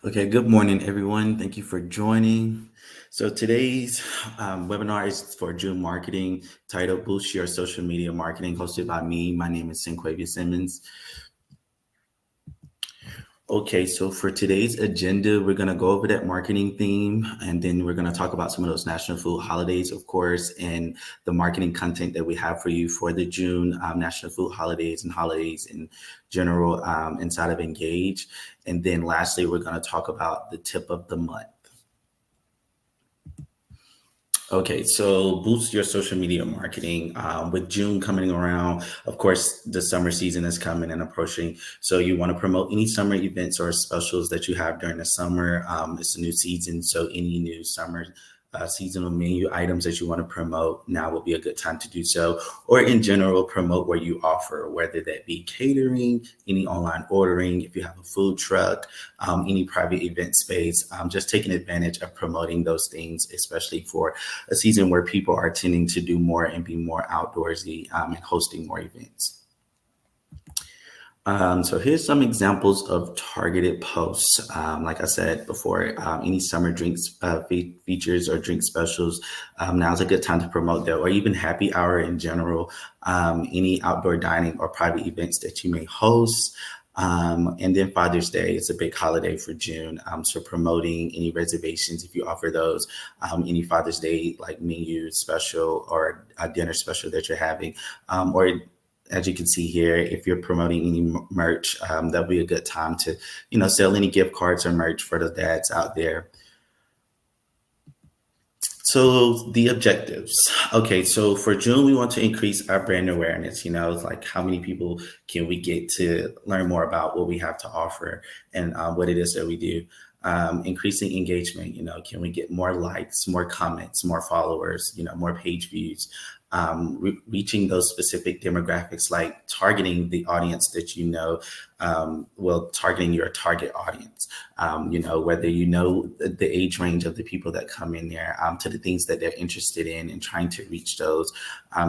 Okay, good morning, everyone. Thank you for joining. So today's webinar is for June marketing, titled Boost Your Social Media Marketing, hosted by me. My name is Sinquavia Simmons. Okay, so for today's agenda, we're going to go over that marketing theme, and then we're going to talk about some of those national food holidays, of course, and the marketing content that we have for you for the June national food holidays and holidays in general inside of Engage. And then lastly, we're going to talk about the tip of the month. Okay, so boost your social media marketing with June coming around. Of course, the summer season is coming and approaching. So you want to promote any summer events or specials that you have during the summer. It's a new season, so any new summer seasonal menu items that you want to promote, now will be a good time to do so. Or in general, promote where you offer, whether that be catering, any online ordering, if you have a food truck, any private event space, just taking advantage of promoting those things, especially for a season where people are tending to do more and be more outdoorsy and hosting more events. So here's some examples of targeted posts. Like I said before, any summer drinks features or drink specials, now's a good time to promote that, or even happy hour in general, any outdoor dining or private events that you may host. And then Father's Day is a big holiday for June. So promoting any reservations, if you offer those, any Father's Day like menu special or a dinner special that you're having, or as you can see here, if you're promoting any merch, that'll be a good time to, sell any gift cards or merch for the dads out there. So the objectives. Okay, so for June, we want to increase our brand awareness. Like how many people can we get to learn more about what we have to offer and what it is that we do. Increasing engagement, can we get more likes, more comments, more followers, more page views, reaching those specific demographics, like targeting the audience that targeting your target audience, whether the age range of the people that come in there, to the things that they're interested in and trying to reach those,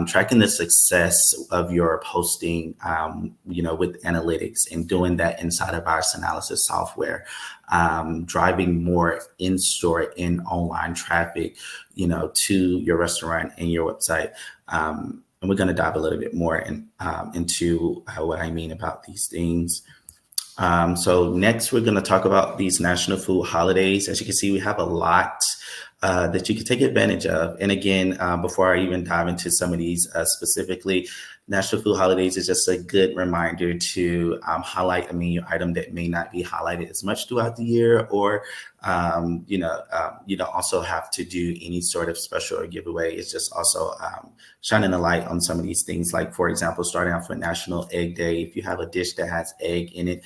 tracking the success of your posting, with analytics and doing that inside of our Analysis software, driving more in-store and online traffic, to your restaurant and your website. And we're going to dive a little bit more into what I mean about these things. So next, we're going to talk about these national food holidays. As you can see, we have a lot that you can take advantage of. And again, before I even dive into some of these specifically, National Food Holidays is just a good reminder to highlight a menu item that may not be highlighted as much throughout the year, or you don't also have to do any sort of special or giveaway. It's just also shining a light on some of these things. Like, for example, starting off with National Egg Day. If you have a dish that has egg in it,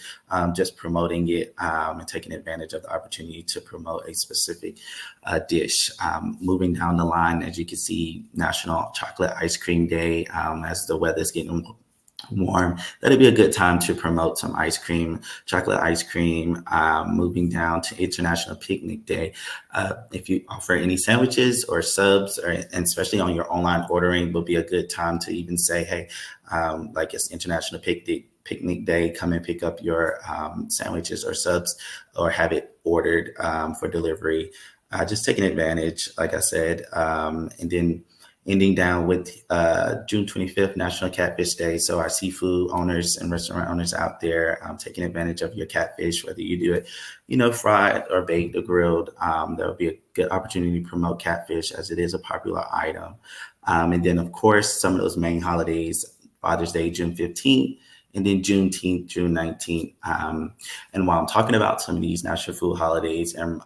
just promoting it and taking advantage of the opportunity to promote a specific dish. Moving down the line, as you can see, National Chocolate Ice Cream Day. As the weather's getting warm, that'd be a good time to promote some chocolate ice cream. Moving down to International Picnic Day. If you offer any sandwiches or subs, and especially on your online ordering, will be a good time to even say, hey, like it's International Picnic Day, come and pick up your sandwiches or subs, or have it ordered for delivery. Just taking advantage, like I said, and then ending down with June 25th, National Catfish Day. So our seafood owners and restaurant owners out there, taking advantage of your catfish, whether you do it, fried or baked or grilled, that would be a good opportunity to promote catfish, as it is a popular item. And then, of course, some of those main holidays, Father's Day, June 15th, and then Juneteenth, June 19th. And while I'm talking about some of these national food holidays and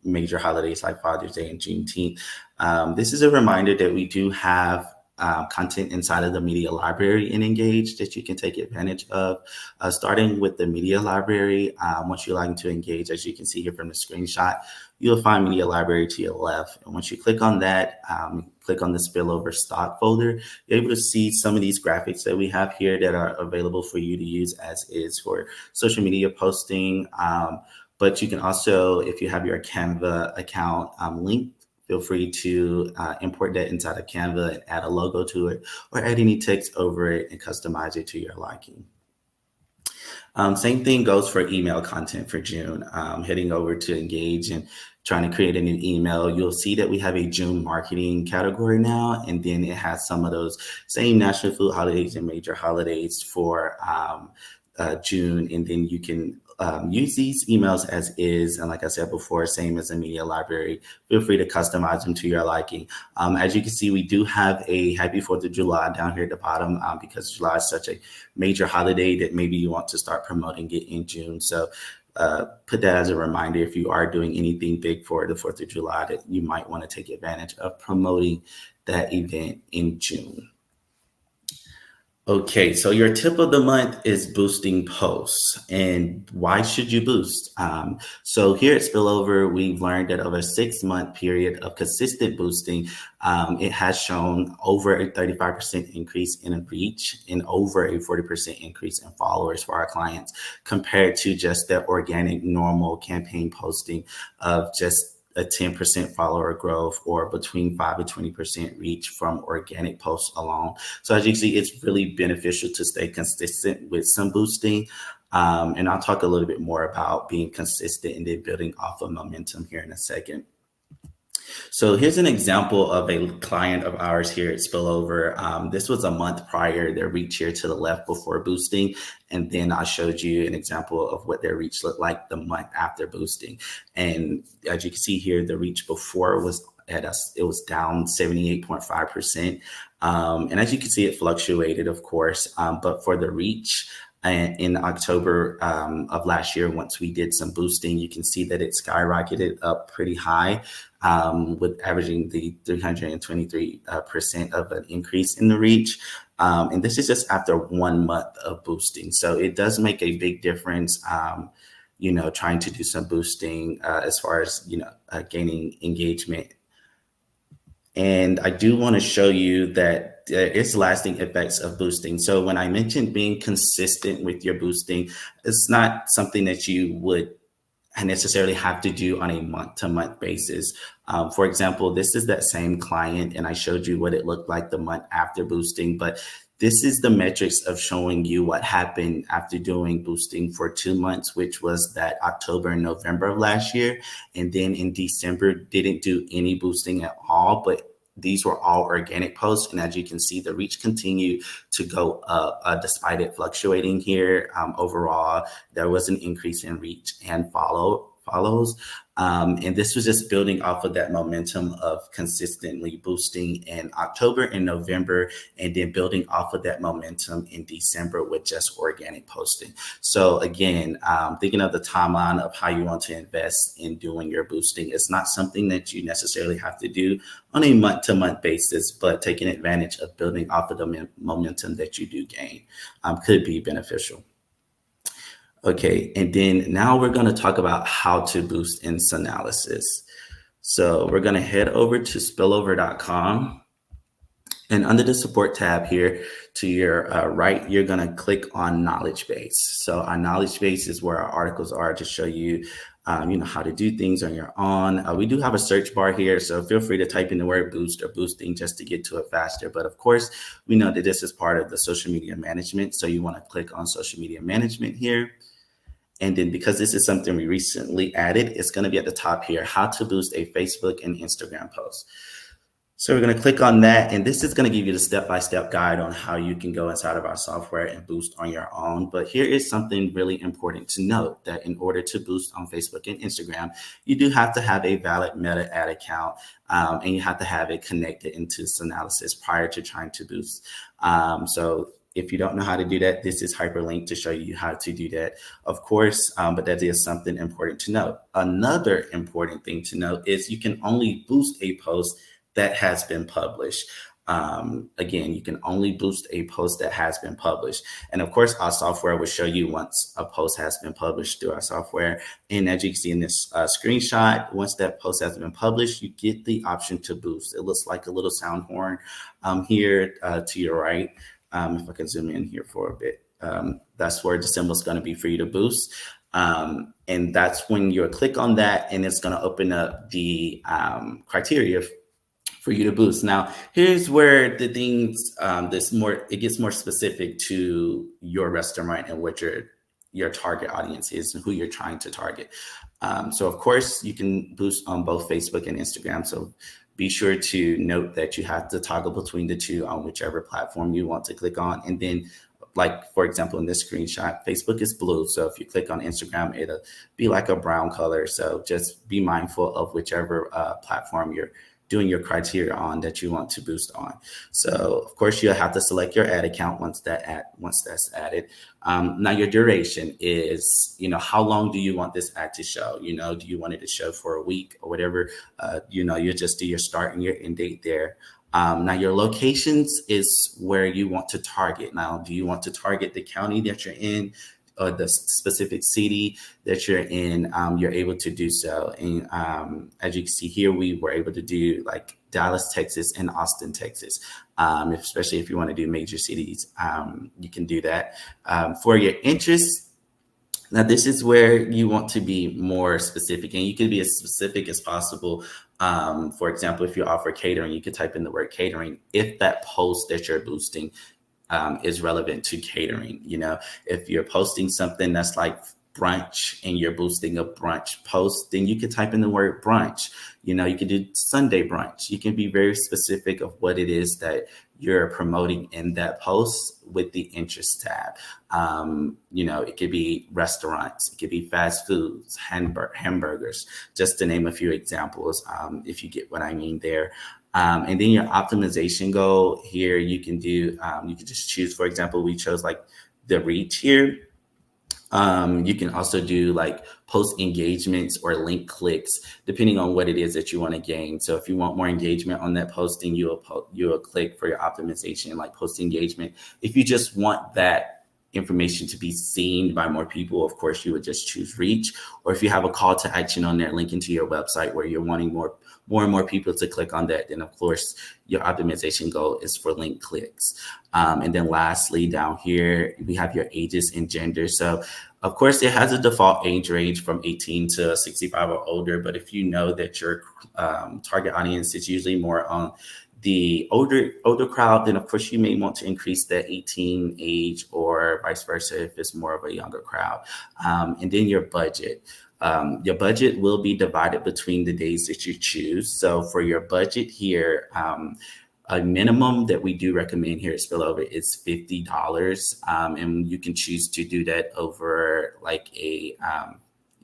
major holidays like Father's Day and Juneteenth, this is a reminder that we do have content inside of the media library in Engage that you can take advantage of. Starting with the media library, once you're logging to Engage, as you can see here from the screenshot, you'll find media library to your left. And once you click on that, click on the spillover stock folder, you're able to see some of these graphics that we have here that are available for you to use as is for social media posting. But you can also, if you have your Canva account linked, feel free to import that inside of Canva and add a logo to it, or add any text over it and customize it to your liking. Same thing goes for email content for June. Heading over to Engage and trying to create a new email, you'll see that we have a June marketing category now, and then it has some of those same national food holidays and major holidays for June, and then you can use these emails as is. And like I said before, same as a media library, feel free to customize them to your liking. As you can see, we do have a happy 4th of July down here at the bottom because July is such a major holiday that maybe you want to start promoting it in June. So put that as a reminder if you are doing anything big for the 4th of July that you might want to take advantage of promoting that event in June. Okay, so your tip of the month is boosting posts. And why should you boost? So here at Spillover, we've learned that over a 6-month period of consistent boosting, it has shown over a 35% increase in reach and over a 40% increase in followers for our clients compared to just the organic normal campaign posting of just a 10% follower growth or between 5 and 20% reach from organic posts alone. So as you can see, it's really beneficial to stay consistent with some boosting. And I'll talk a little bit more about being consistent and then building off of momentum here in a second. So here's an example of a client of ours here at Spillover. This was a month prior, their reach here to the left before boosting. And then I showed you an example of what their reach looked like the month after boosting. And as you can see here, the reach before was it was down 78.5%. And as you can see, it fluctuated, of course, but for the reach, and in October of last year, once we did some boosting, you can see that it skyrocketed up pretty high, with averaging the 323% of an increase in the reach. And this is just after 1 month of boosting. So it does make a big difference, trying to do some boosting as far as, gaining engagement. And I do want to show you that there is lasting effects of boosting. So when I mentioned being consistent with your boosting, it's not something that you would necessarily have to do on a month-to-month basis. For example, this is that same client, and I showed you what it looked like the month after boosting, but this is the metrics of showing you what happened after doing boosting for 2 months, which was that October and November of last year. And then in December, didn't do any boosting at all, but these were all organic posts. And as you can see, the reach continued to go up despite it fluctuating here. Overall, there was an increase in reach and follows. And this was just building off of that momentum of consistently boosting in October and November, and then building off of that momentum in December with just organic posting. So again, thinking of the timeline of how you want to invest in doing your boosting, it's not something that you necessarily have to do on a month-to-month basis, but taking advantage of building off of the momentum that you do gain could be beneficial. Okay, and then now we're going to talk about how to boost in Sanalysis. So we're going to head over to spillover.com, and under the support tab here to your right, you're going to click on knowledge base. So our knowledge base is where our articles are to show you, how to do things on your own. We do have a search bar here, so feel free to type in the word boost or boosting just to get to it faster. But of course, we know that this is part of the social media management. So you want to click on social media management here. And then because this is something we recently added, it's going to be at the top here, how to boost a Facebook and Instagram post. So we're going to click on that. And this is going to give you the step-by-step guide on how you can go inside of our software and boost on your own. But here is something really important to note, that in order to boost on Facebook and Instagram, you do have to have a valid Meta ad account, and you have to have it connected into Sanalysis prior to trying to boost. So if you don't know how to do that, this is hyperlinked to show you how to do that, of course, but that is something important to note. Another important thing to note is you can only boost a post that has been published. Again, you can only boost a post that has been published. And of course, our software will show you once a post has been published through our software. And as you can see in this screenshot, once that post has been published, you get the option to boost. It looks like a little sound horn here to your right. If I can zoom in here for a bit, that's where the symbol is going to be for you to boost. And that's when you click on that, and it's going to open up the criteria for you to boost. Now, here's where the things, it gets more specific to your restaurant and what you're your target audience is and who you're trying to target. So of course you can boost on both Facebook and Instagram. So be sure to note that you have to toggle between the two on whichever platform you want to click on. And then, like, for example, in this screenshot, Facebook is blue. So if you click on Instagram, it'll be like a brown color. So just be mindful of whichever platform you're doing your criteria on that you want to boost on. So of course you'll have to select your ad account once that's added. Now your duration is, how long do you want this ad to show? Do you want it to show for a week or whatever? You just do your start and your end date there. Now your locations is where you want to target. Now, do you want to target the county that you're in, or the specific city that you're in? You're able to do so. And as you can see here, we were able to do like Dallas, Texas, and Austin, Texas. Especially if you want to do major cities, you can do that. For your interests, now this is where you want to be more specific, and you can be as specific as possible. For example, if you offer catering, you could type in the word catering if that post that you're boosting is relevant to catering. If you're posting something that's like brunch and you're boosting a brunch post, then you can type in the word brunch. You can do Sunday brunch. You can be very specific of what it is that you're promoting in that post with the interest tab. It could be restaurants, it could be fast foods, hamburgers, just to name a few examples, if you get what I mean there. And then your optimization goal here, you can do, you can just choose, for example, we chose like the reach here. You can also do like post engagements or link clicks, depending on what it is that you want to gain. So if you want more engagement on that posting, you'll click for your optimization, like post engagement. If you just want that information to be seen by more people, of course, you would just choose reach. Or if you have a call to action on there linking to your website where you're wanting more and more people to click on that, then of course your optimization goal is for link clicks. And then lastly, down here, we have your ages and gender. So of course it has a default age range from 18 to 65 or older, but if you know that your target audience is usually more on the older crowd, then of course you may want to increase that 18 age, or vice versa if it's more of a younger crowd. And then your budget. Your budget will be divided between the days that you choose. So for your budget here, a minimum that we do recommend here at Spillover is $50. And you can choose to do that over like a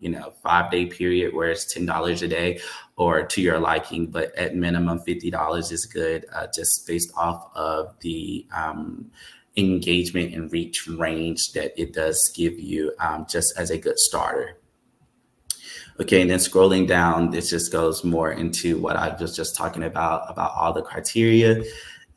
5-day period where it's $10 a day, or to your liking, but at minimum $50 is good, just based off of the engagement and reach range that it does give you, just as a good starter. Okay, and then scrolling down, this just goes more into what I was just talking about all the criteria.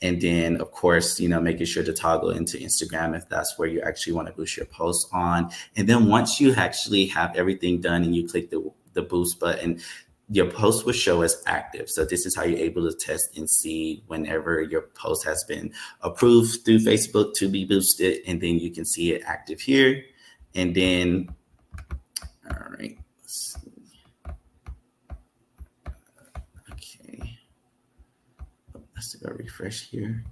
And then, of course, making sure to toggle into Instagram if that's where you actually want to boost your posts on. And then once you actually have everything done and you click the boost button, your post will show as active. So this is how you're able to test and see whenever your post has been approved through Facebook to be boosted. And then you can see it active here. And then, all right. Let's go refresh here.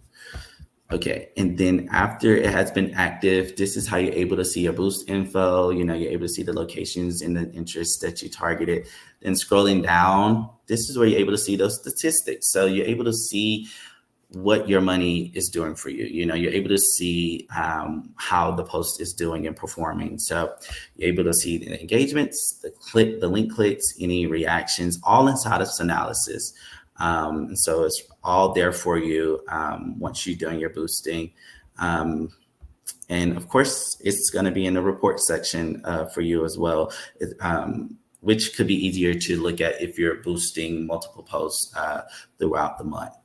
Okay, and then after it has been active, this is how you're able to see your boost info. You're able to see the locations and the interests that you targeted. Then scrolling down, this is where you're able to see those statistics. So you're able to see what your money is doing for you. You're able to see how the post is doing and performing. So you're able to see the engagements, the link clicks, any reactions, all inside of Sanalysis. And so it's all there for you once you're doing your boosting. And of course, it's going to be in the report section for you as well, which could be easier to look at if you're boosting multiple posts throughout the month.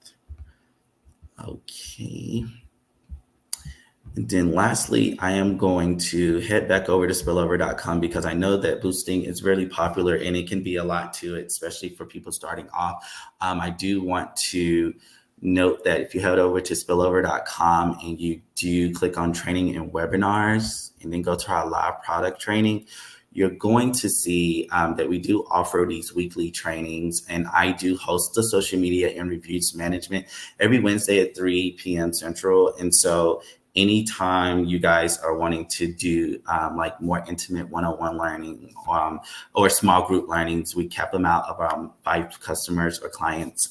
Okay. And then lastly, I am going to head back over to spillover.com because I know that boosting is really popular and it can be a lot to it, especially for people starting off. I do want to note that if you head over to spillover.com and you do click on training and webinars and then go to our live product training, you're going to see that we do offer these weekly trainings, and I do host the social media and reviews management every Wednesday at 3 p.m. Central. And so anytime you guys are wanting to do like more intimate one-on-one learning or small group learnings, we cap them out around 5 customers or clients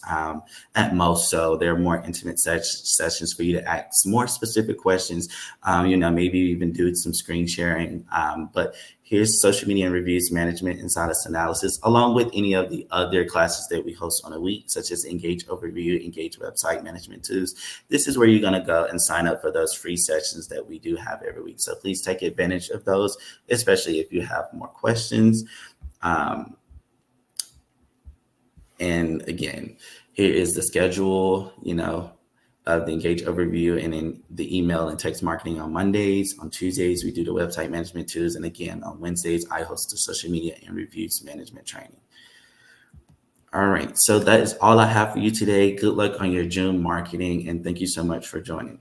at most. So they're more intimate sessions for you to ask more specific questions, maybe even do some screen sharing. But here's social media and reviews management and status analysis, along with any of the other classes that we host on a week, such as Engage Overview, Engage Website Management Tools. This is where you're going to go and sign up for those free sessions that we do have every week. So please take advantage of those, especially if you have more questions. And again, here is the schedule, of the Engage Overview, and then the email and text marketing on Mondays. On Tuesdays, we do the website management tools. And again, on Wednesdays, I host the social media and reviews management training. All right, so that is all I have for you today. Good luck on your June marketing, and thank you so much for joining.